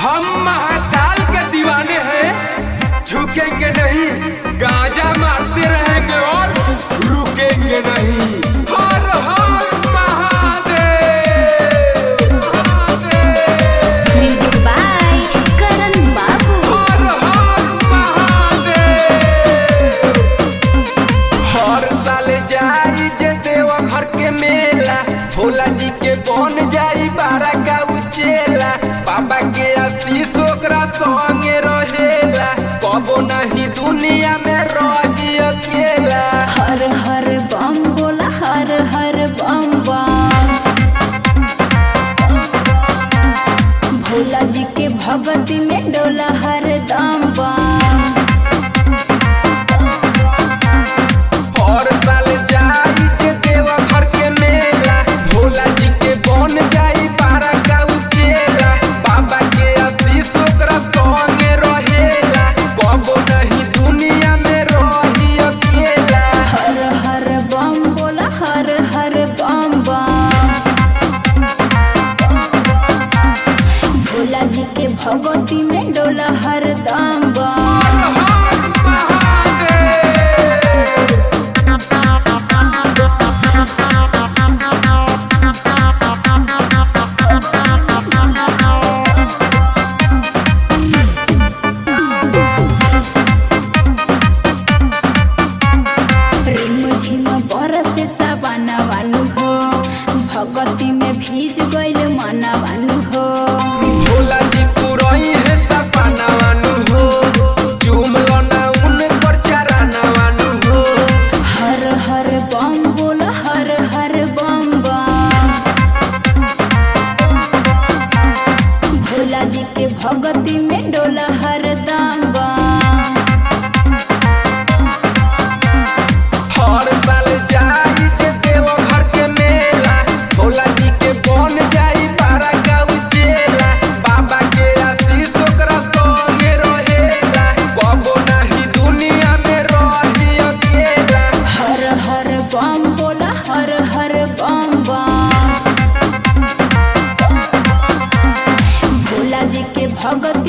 हम महाकाल के दीवाने हैं, झुकेंगे नहीं, गांजा मारते रहेंगे और रुकेंगे नहीं। हर हर महादेव, महादेव। म्यूजिक बाय करण बाबू। हर हर महादेव। हर साल जाई जे देवघर के मेला, भोला जी के बन जाई बारा का उचेला। बाबा के आशीष ओकरा संगे रहेला, कबो नहीं दुनिया में रही अकेला। हर हर बम बोला, हर हर बम बम। भोला जी के भगती में डोला हर दम बम। हर साल जाई जे देवघर के मेला, भोला जी के बन जाई बारा का उचेला। बाबा के आशीष ओकरा संगे रहेला, कबो नहीं दुनिया में रही अकेला। हर हर बम बोला, हर हर बम बम। भोला जी के भगती में डोला हर दम बम। बरसे सवाना वानु हो, भगती में भीज गइल मना वानु हो। भोला जी पुरई है सपना वानु हो, चूम लना उन पर चराना वानु हो। हर हर बम बोल, हर हर बम बम। भोला जी के भगती में डोला हर दम बम। हर साल जाई जे देवघर के मेला, भोला जी के बन जाई बारा का उचेला। बाबा के आशीष ओकरा संगे रहेला, कबो नहीं दुनिया में रही अकेला। हर हर बम बोल, हर हर बम बम। भोला जी के भगत